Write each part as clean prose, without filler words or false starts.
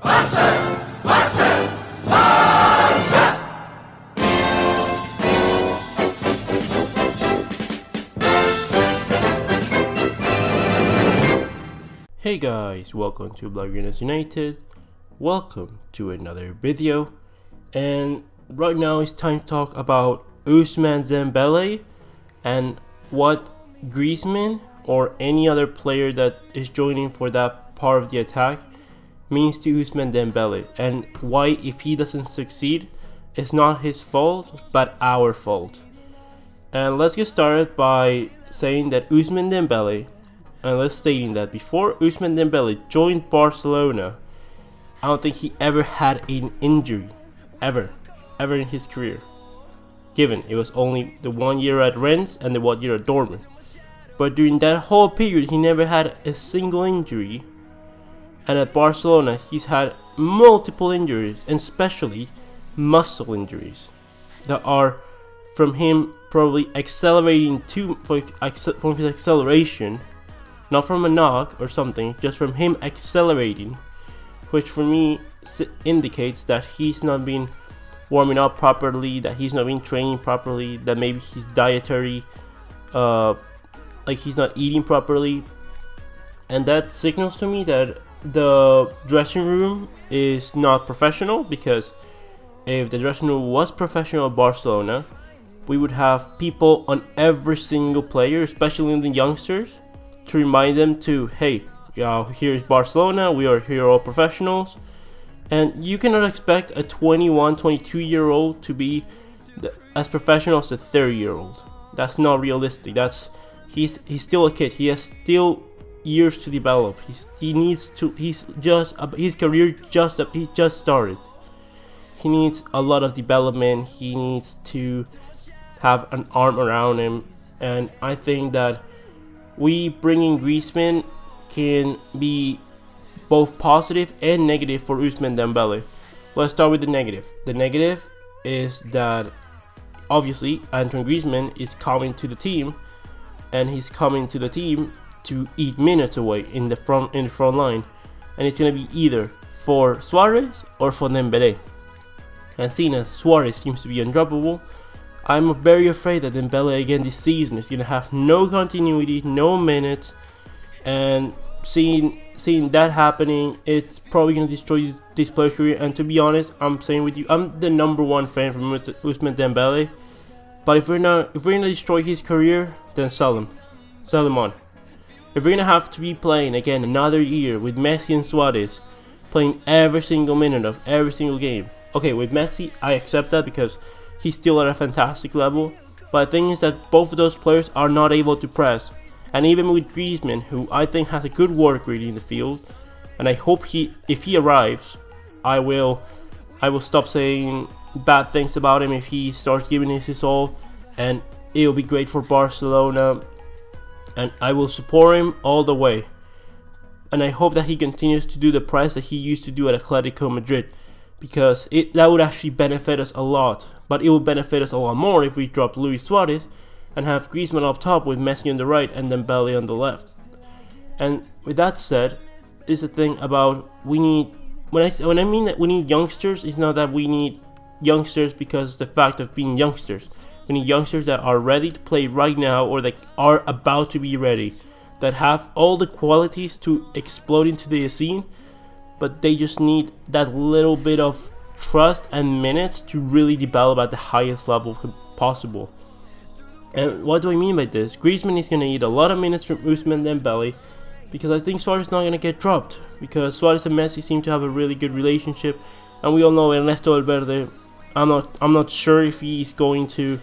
Hey guys, welcome to Blogger's United. Welcome to another video, and right now it's time to talk about Ousmane Dembele and what Griezmann or any other player that is joining for that part of the attack means to Ousmane Dembele, and why if he doesn't succeed it's not his fault but our fault. And let's get started by saying that Ousmane Dembele, and let's stating that before Ousmane Dembele joined Barcelona, I don't think he ever had an injury, ever in his career. Given it was only the 1 year at Rennes and the 1 year at Dortmund, but during that whole period he never had a single injury. And at Barcelona he's had multiple injuries, and especially muscle injuries that are from him probably accelerating from his acceleration. Not from a knock or something, just from him accelerating, which for me indicates that he's not been warming up properly, that he's not been training properly, that maybe his dietary, like he's not eating properly. And that signals to me that the dressing room is not professional, because if the dressing room was professional at Barcelona, we would have people on every single player, especially in the youngsters, to remind them to, hey, here is Barcelona, we are here all professionals. And you cannot expect a 21, 22-year-old to be as professional as a 30-year-old. That's not realistic. He's still a kid. He has still years to develop. His career just started. He needs a lot of development. He needs to have an arm around him, and I think that we bringing Griezmann can be both positive and negative for Ousmane Dembele. Let's start with the negative. The negative is that obviously Antoine Griezmann is coming to the team, and he's coming to the team to eat minutes away in the front line, and it's gonna be either for Suarez or for Dembele. And seeing as Suarez seems to be undroppable, I'm very afraid that Dembele again this season is gonna have no continuity, no minutes, and seeing that happening, it's probably gonna destroy this player's career. And to be honest, I'm saying with you, I'm the #1 fan from Ousmane Dembele. But if we're gonna destroy his career, then sell him on. If we're gonna have to be playing again another year with Messi and Suarez, playing every single minute of every single game. Okay, with Messi, I accept that because he's still at a fantastic level, but the thing is that both of those players are not able to press. And even with Griezmann, who I think has a good work rate in the field, and I hope if he arrives, I will stop saying bad things about him if he starts giving his all, and it will be great for Barcelona, and I will support him all the way. And I hope that he continues to do the press that he used to do at Atletico Madrid, because that would actually benefit us a lot. But it would benefit us a lot more if we drop Luis Suarez and have Griezmann up top with Messi on the right and Dembele on the left. And with that said, is the thing about when I mean that we need youngsters, it's not that we need youngsters because the fact of being youngsters. We need youngsters that are ready to play right now, or that are about to be ready, that have all the qualities to explode into the scene, but they just need that little bit of trust and minutes to really develop at the highest level possible. And what do I mean by this? Griezmann is going to need a lot of minutes from Ousmane Dembele, because I think Suarez is not going to get dropped, because Suarez and Messi seem to have a really good relationship, and we all know Ernesto Valverde. I'm not sure if he's going to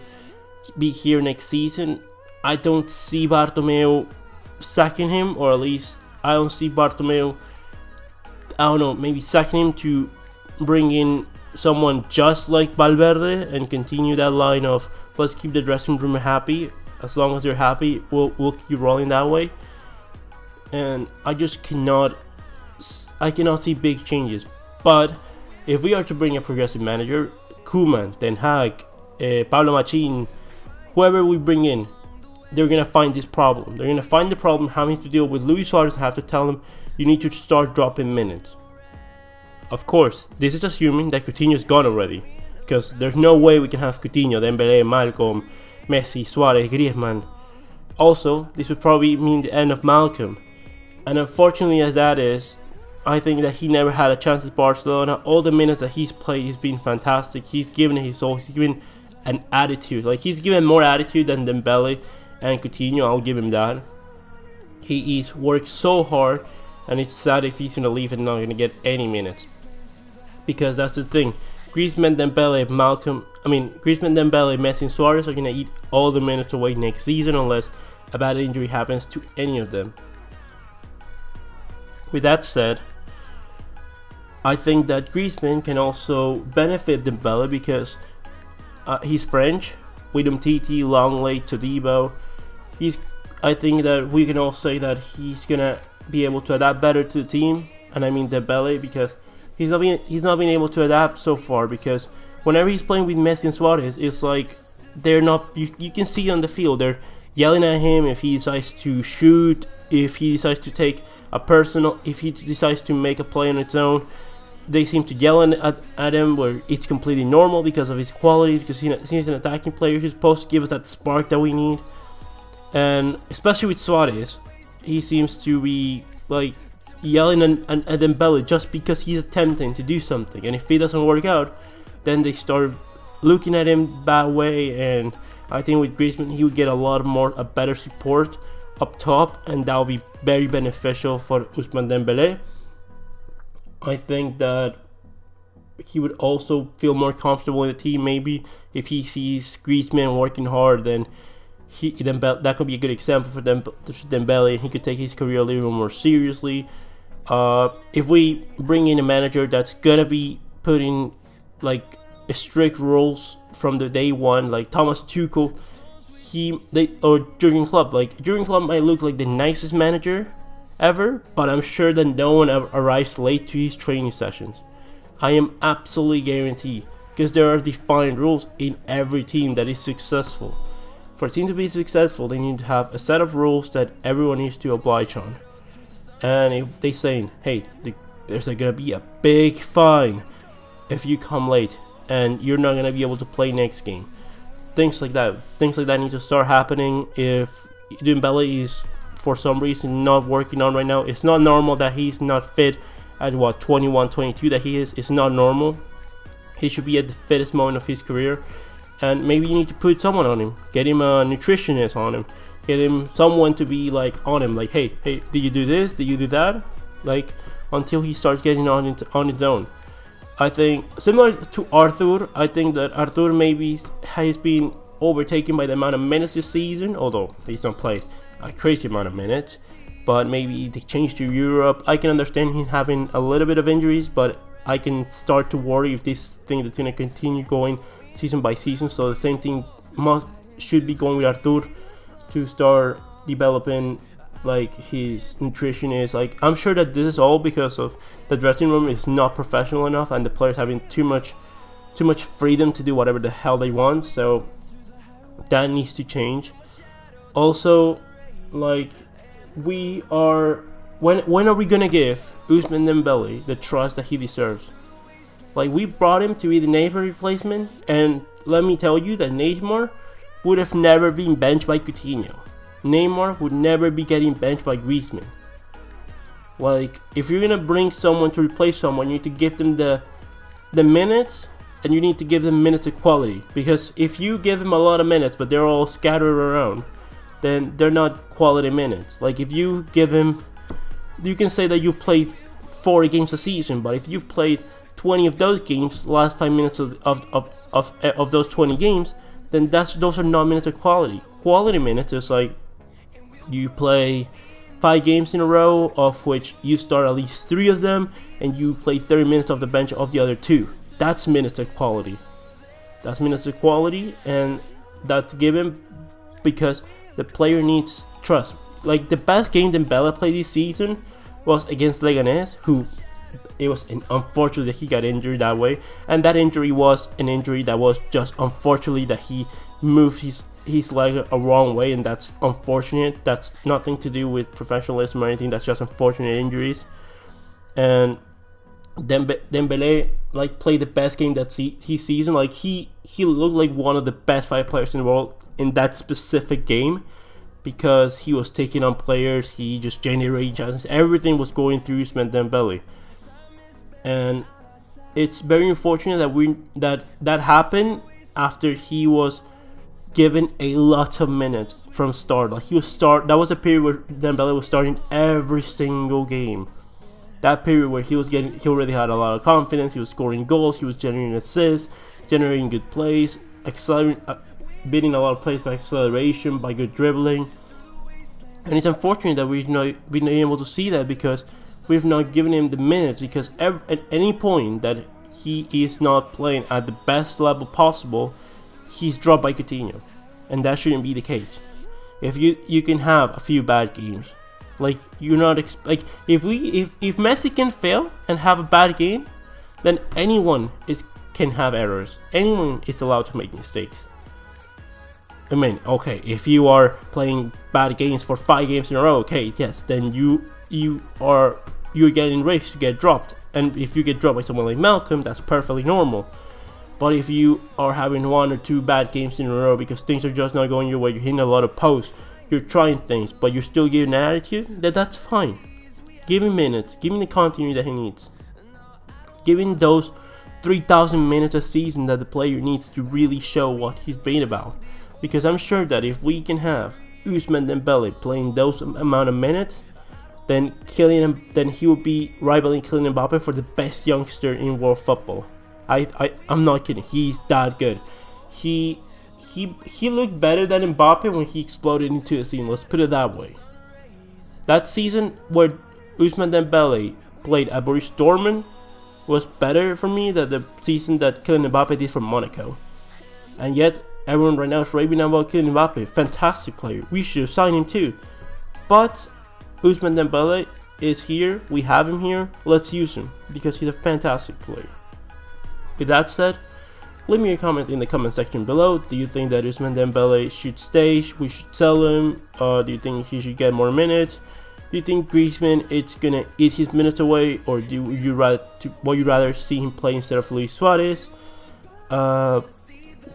be here next season. I don't see Bartomeu sacking him, or at least I don't see Bartomeu, I don't know, maybe sacking him to bring in someone just like Valverde and continue that line of let's keep the dressing room happy. As long as they're happy, we'll keep rolling that way. And I cannot see big changes. But if we are to bring a progressive manager, Koeman, Ten Hag, Pablo Machin, whoever we bring in, they're gonna find this problem. They're gonna find the problem having to deal with Luis Suarez and have to tell him you need to start dropping minutes. of course, this is assuming that Coutinho's gone already, because there's no way we can have Coutinho, Dembele, Malcolm, Messi, Suarez, Griezmann. Also, this would probably mean the end of Malcolm, and unfortunately as that is, I think that he never had a chance at Barcelona. All the minutes that he's played, he's been fantastic. He's given his soul. He's given an attitude. Like, he's given more attitude than Dembele and Coutinho. I'll give him that. He's worked so hard, and it's sad if he's gonna leave and not gonna get any minutes. Because that's the thing. Griezmann, Dembele, Messi, and Suarez are gonna eat all the minutes away next season unless a bad injury happens to any of them. With that said, I think that Griezmann can also benefit Dembele because he's French. With Umtiti, Longley, Todibo, I think that we can all say that he's gonna be able to adapt better to the team, and I mean Dembele, because he's not been able to adapt so far. Because whenever he's playing with Messi and Suarez, it's like they're not. You can see on the field they're yelling at him if he decides to shoot, if he decides to take a personal, if he decides to make a play on its own. They seem to yell at him, where it's completely normal because of his qualities, because he's an attacking player who's supposed to give us that spark that we need. And especially with Suarez, he seems to be like yelling at Dembele just because he's attempting to do something, and if he doesn't work out, then they start looking at him that way. And I think with Griezmann, he would get a better support up top, and that will be very beneficial for Ousmane Dembele. I think that he would also feel more comfortable in the team. Maybe if he sees Griezmann working hard, then that could be a good example for Dembele. He could take his career a little more seriously. If we bring in a manager that's gonna be putting like strict rules from the day one, like Thomas Tuchel, or Jurgen Klopp. Like, Jurgen Klopp might look like the nicest manager ever, but I'm sure that no one ever arrives late to his training sessions. I am absolutely guaranteed, because there are defined rules in every team that is successful. For a team to be successful, they need to have a set of rules that everyone needs to oblige on. And if they say, hey, there's gonna be a big fine if you come late and you're not gonna be able to play next game, things like that need to start happening. If Dembele is for some reason not working on right now, it's not normal that he's not fit at 21, 22 that he is. It's not normal. He should be at the fittest moment of his career. And maybe you need to put someone on him, get him a nutritionist on him, get him someone to be like on him, like, hey, did you do this, did you do that, like, until he starts getting on his own. I think similar to Arthur, I think that Arthur maybe has been overtaken by the amount of minutes this season, although he's not played a crazy amount of minutes. But maybe the change to Europe, I can understand him having a little bit of injuries, but I can start to worry if this thing that's going to continue going season by season. So the same thing should be going with Arthur, to start developing like his nutritionist. Like, I'm sure that this is all because of the dressing room is not professional enough, and the players having too much freedom to do whatever the hell they want. So that needs to change. Also, like, when are we gonna give Ousmane Dembele the trust that he deserves? Like, we brought him to be the Neymar replacement, and let me tell you that Neymar would have never been benched by Coutinho. Neymar would never be getting benched by Griezmann. Like, if you're gonna bring someone to replace someone, you need to give them the minutes, and you need to give them minutes of quality. Because if you give them a lot of minutes but they're all scattered around, then they're not quality minutes. Like, if you give him, you can say that you played 40 games a season, but if you played 20 of those games, last 5 minutes of those 20 games, then those are not minutes of quality. Quality minutes is like you play 5 games in a row, of which you start at least 3 of them, and you play 30 minutes off the bench of the other 2. That's minutes of quality. That's minutes of quality, and that's given because the player needs trust. Like, the best game Dembele played this season was against Leganés, who it was unfortunate that he got injured that way, and that injury was an injury that was just unfortunately that he moved his leg a wrong way, and that's unfortunate. That's nothing to do with professionalism or anything. That's just unfortunate injuries. And Dembele like played the best game that his season. Like he looked like one of the best 5 players in the world in that specific game, because he was taking on players, he just generated chances, everything was going through Ousmane Dembele. And it's very unfortunate that happened after he was given a lot of minutes from start. Like that was a period where Dembele was starting every single game. That period where he already had a lot of confidence, he was scoring goals, he was generating assists, generating good plays, beating a lot of plays by acceleration, by good dribbling. And it's unfortunate that we've not been able to see that, because we've not given him the minutes, because at any point that he is not playing at the best level possible, he's dropped by Coutinho. And that shouldn't be the case. If you can have a few bad games, like you're not like if Messi can fail and have a bad game, then anyone can have errors. Anyone is allowed to make mistakes. I mean, okay, if you are playing bad games for 5 games in a row, okay, yes, then you're getting risk to get dropped. And if you get dropped by someone like Malcolm, that's perfectly normal. But if you are having 1 or 2 bad games in a row because things are just not going your way, you're hitting a lot of posts, you're trying things, but you're still giving an attitude, that's fine. Give him minutes, give him the continuity that he needs. Give him those 3,000 minutes a season that the player needs to really show what he's been about. Because I'm sure that if we can have Ousmane Dembele playing those amount of minutes, then he will be rivaling Kylian Mbappe for the best youngster in world football. I'm not kidding. He's that good. He looked better than Mbappe when he exploded into the scene. Let's put it that way. That season where Ousmane Dembele played at Borussia Dortmund was better for me than the season that Kylian Mbappe did for Monaco. And yet, everyone right now is raving about Kylian Mbappe. Fantastic player. We should have signed him too. But Ousmane Dembele is here. We have him here. Let's use him because he's a fantastic player. With that said, leave me a comment in the comment section below. Do you think that Ousmane Dembele should stay? We should sell him? Do you think he should get more minutes? Do you think Griezmann it's gonna eat his minutes away, or would you rather see him play instead of Luis Suarez? What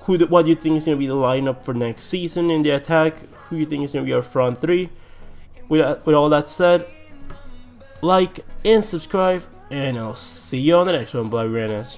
do you think is gonna be the lineup for next season in the attack? Who do you think is gonna be our front three? With all that said, like and subscribe, and I'll see you on the next one, Blaugranas.